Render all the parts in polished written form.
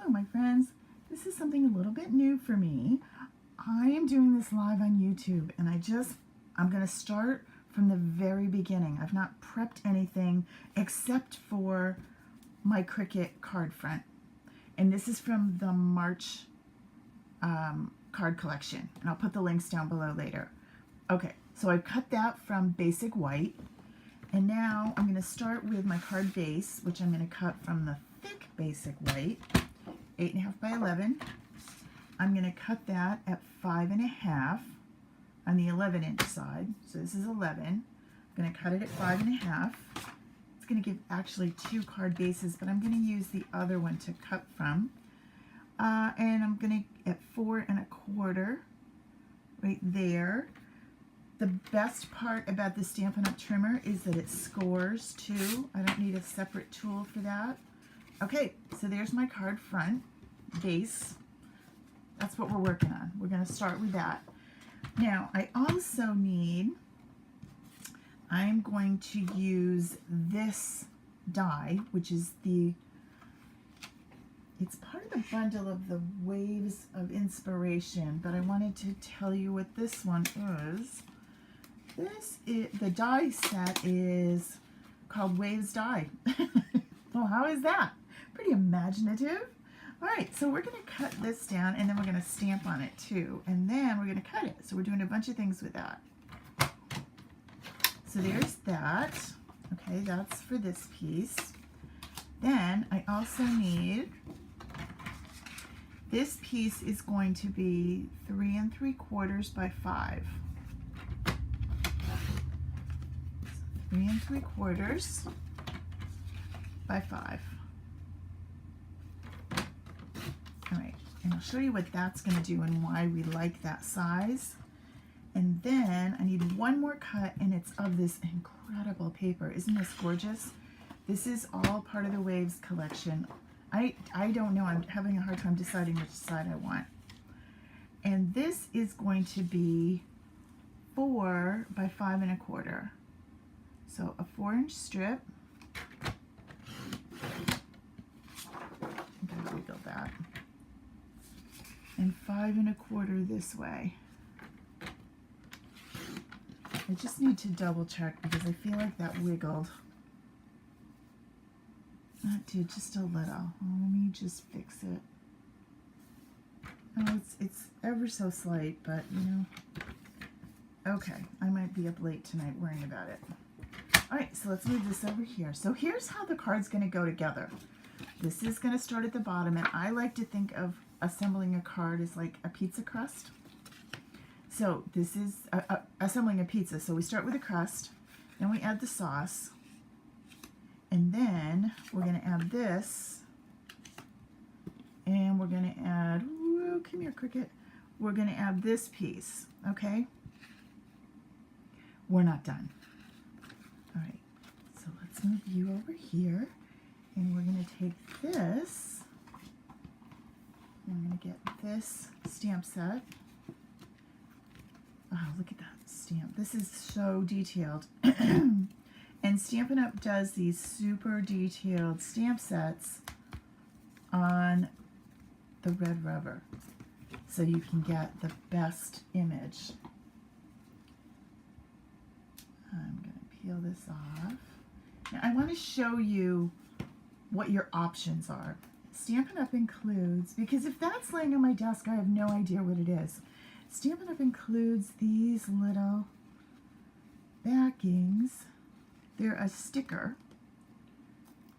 Hello my friends, this is something a little bit new for me. I am doing this live on YouTube and I'm going to start from the very beginning. I've not prepped anything except for my Cricut card front. And this is from the March card collection, and I'll put the links down below later. Okay, so I've cut that from basic white, and now I'm going to start with my card base, which I'm going to cut from the thick basic white, 8.5 by 11. I'm going to cut that at 5.5 on the 11-inch side. So this is 11. I'm going to cut it at 5.5. It's going to give actually two card bases, but I'm going to use the other one to cut from. And I'm going to at 4.25 right there. The best part about the Stampin' Up! Trimmer is that it scores too. I don't need a separate tool for that. Okay, so there's my card front base. That's what we're working on. We're going to start with that. Now, I'm going to use this die, which is it's part of the bundle of the Waves of Inspiration, but I wanted to tell you what this one is. The die set is called Waves Die. Well, how is that? Pretty imaginative. All right, so we're going to cut this down, and then we're going to stamp on it too, and then we're going to cut it. So we're doing a bunch of things with that. So there's that. Okay, that's for this piece. Then I also need, this piece is going to be 3 3/4 by 5. 3 3/4 by 5. All right, and I'll show you what that's going to do and why we like that size. And then I need one more cut, and it's of this incredible paper. Isn't this gorgeous? This is all part of the Waves collection. I don't know. I'm having a hard time deciding which side I want. And this is going to be 4 by 5.25. So a 4-inch strip. I'm going to wiggle that. And 5.25 this way. I just need to double check because I feel like that wiggled. That did just a little. Let me just fix it. Oh, it's ever so slight, but you know. Okay, I might be up late tonight worrying about it. All right, so let's move this over here. So here's how the card's going to go together. This is going to start at the bottom, and I like to think of assembling a card as like a pizza crust. So this is assembling a pizza. So we start with a crust, then we add the sauce, and then we're going to add this, and we're going to add, whoa, come here, Cricut. We're going to add this piece, okay? We're not done. All right, so let's move you over here, and we're going to take this, and I'm going to get this stamp set. Oh, look at that stamp. This is so detailed. And Stampin' Up! Does these super detailed stamp sets on the red rubber, so you can get the best image. I'm going to peel this off. Now, I want to show you what your options are. Stampin' Up! Includes, because if that's laying on my desk, I have no idea what it is. Stampin' Up! Includes these little backings. They're a sticker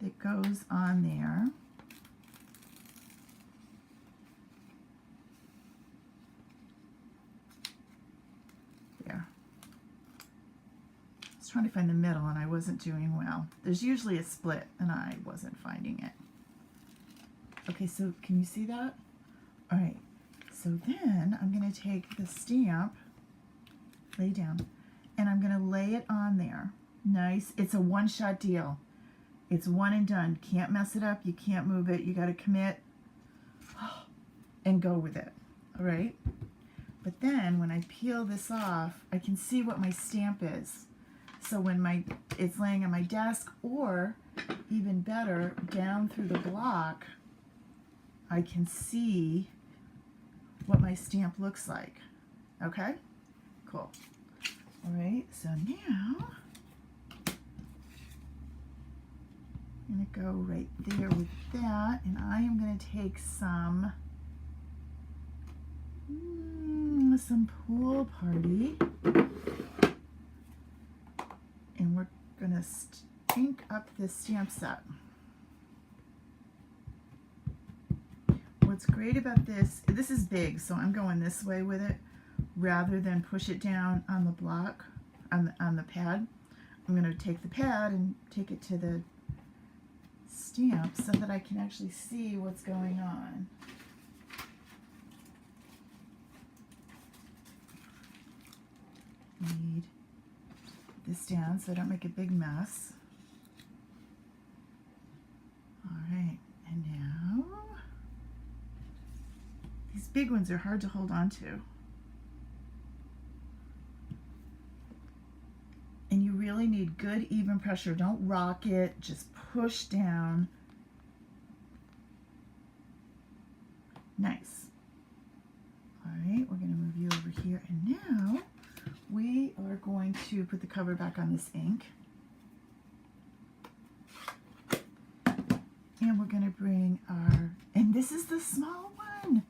that goes on there. There. I was trying to find the middle, and I wasn't doing well. There's usually a split, and I wasn't finding it. Okay, so can you see that? All right. So then I'm going to take the stamp, lay down, and I'm going to lay it on there. Nice. It's a one-shot deal. It's one and done. Can't mess it up. You can't move it. You got to commit and go with it. All right? But then when I peel this off, I can see what my stamp is. So when it's laying on my desk, or even better, down through the block, I can see what my stamp looks like. Okay? Cool. All right, so now I'm going to go right there with that, and I am going to take some Pool Party, and we're going to ink up this stamp set. What's great about this is big, so I'm going this way with it rather than push it down on the block, on the pad. I'm going to take the pad and take it to the stamp so that I can actually see what's going on. Need this down so I don't make a big mess. All right, and now these big ones are hard to hold on to. And you really need good even pressure. Don't rock it, just push down. Nice. All right, we're going to move you over here, and now we are going to put the cover back on this ink. And we're going to bring our, and this is the small one.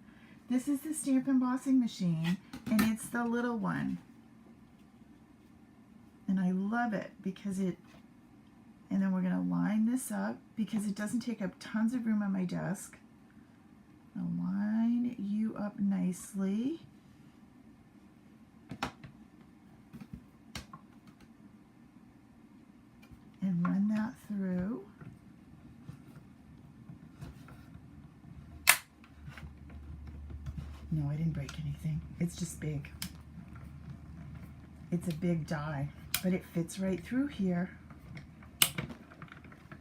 This is the stamp embossing machine, and it's the little one. And I love it because it, and then we're going to line this up because it doesn't take up tons of room on my desk. I'll line you up nicely. And run that through. No, I didn't break anything. It's just big. It's a big die, but it fits right through here.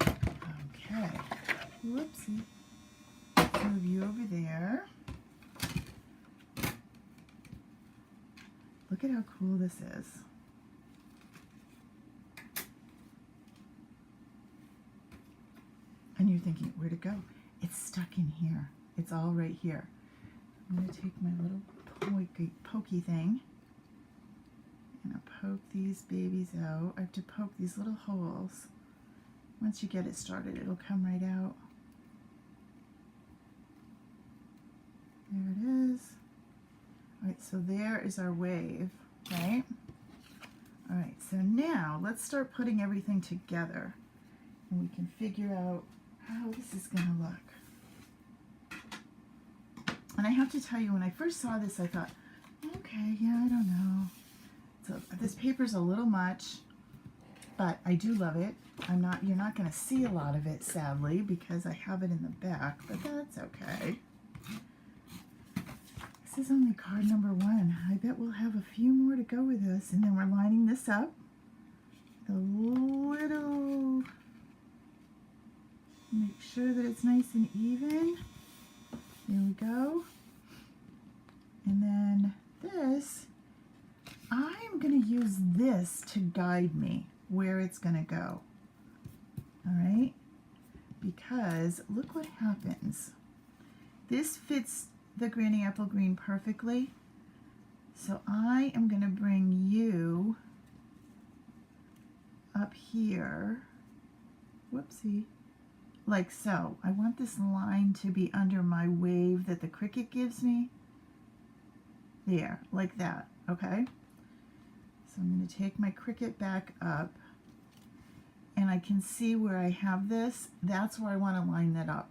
Okay. Whoopsie. Move you over there. Look at how cool this is. And you're thinking, where'd it go? It's stuck in here. It's all right here. I'm going to take my little pokey thing and I'll poke these babies out. I have to poke these little holes. Once you get it started, it'll come right out. There it is. All right, so there is our wave, right? All right, so now let's start putting everything together and we can figure out how this is going to look. And I have to tell you, when I first saw this, I thought, okay, yeah, I don't know. So this paper's a little much, but I do love it. You're not going to see a lot of it, sadly, because I have it in the back, but that's okay. This is only card number 1. I bet we'll have a few more to go with this, and then we're lining this up. The little, make sure that it's nice and even. There we go. And then this, I'm going to use this to guide me where it's going to go. All right? Because look what happens. This fits the Granny Apple Green perfectly. So I am going to bring you up here. Whoopsie. Like so. I want this line to be under my wave that the Cricut gives me. There, like that, okay? So I'm going to take my Cricut back up, and I can see where I have this. That's where I want to line that up.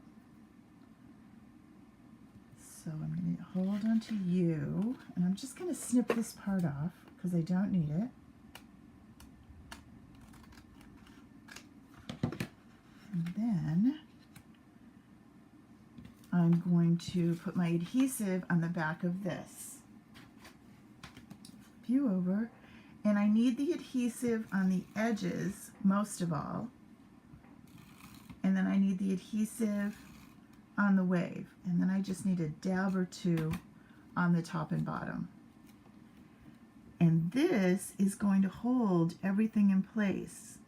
So I'm going to hold onto you, and I'm just going to snip this part off because I don't need it. And then I'm going to put my adhesive on the back of this. Flip you over, and I need the adhesive on the edges most of all, and then I need the adhesive on the wave, and then I just need a dab or two on the top and bottom. And this is going to hold everything in place.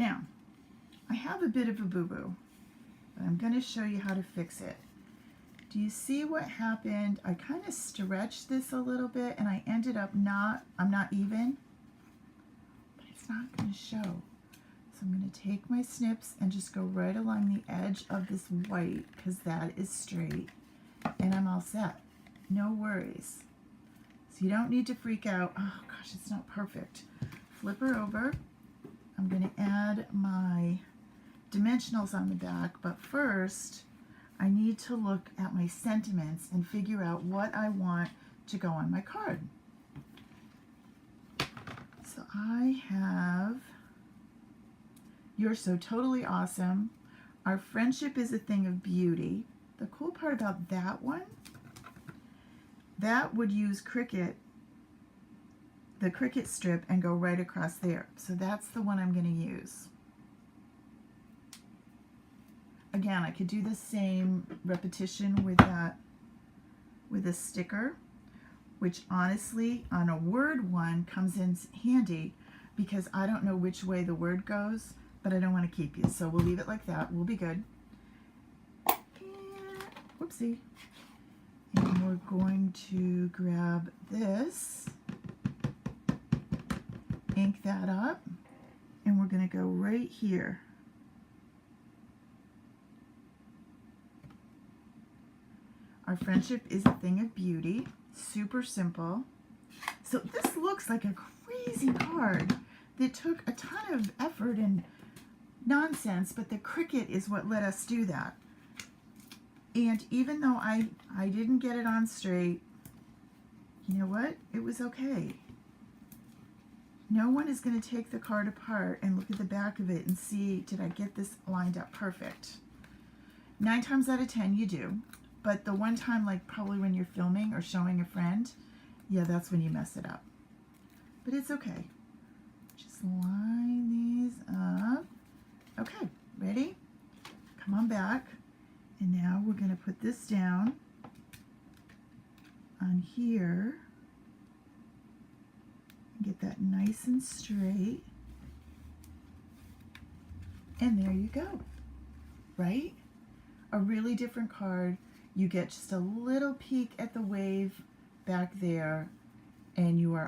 Now, I have a bit of a boo-boo, but I'm going to show you how to fix it. Do you see what happened? I kind of stretched this a little bit and I ended up I'm not even, but it's not going to show. So I'm going to take my snips and just go right along the edge of this white because that is straight, and I'm all set. No worries. So you don't need to freak out. Oh gosh, it's not perfect. Flip her over. I'm going to add my dimensionals on the back, but first I need to look at my sentiments and figure out what I want to go on my card. So I have, "You're so totally awesome. Our friendship is a thing of beauty." The cool part about that one, that would use Cricut, the Cricut strip, and go right across there. So that's the one I'm going to use. Again, I could do the same repetition with that, with a sticker, which honestly on a word one comes in handy because I don't know which way the word goes, but I don't want to keep you. So we'll leave it like that. We'll be good. And, whoopsie. And we're going to grab this, ink that up, and we're going to go right here. Our friendship is a thing of beauty. Super simple. So this looks like a crazy card that took a ton of effort and nonsense, but the Cricut is what let us do that. And even though I didn't get it on straight, you know what? It was okay. No one is going to take the card apart and look at the back of it and see, did I get this lined up perfect? 9 times out of 10 you do. But the one time, like probably when you're filming or showing a friend, yeah, that's when you mess it up. But it's okay. Just line these up. Okay, ready? Come on back. And now we're going to put this down on here. Get that nice and straight. And there you go. Right? A really different card. You get just a little peek at the wave back there, and you are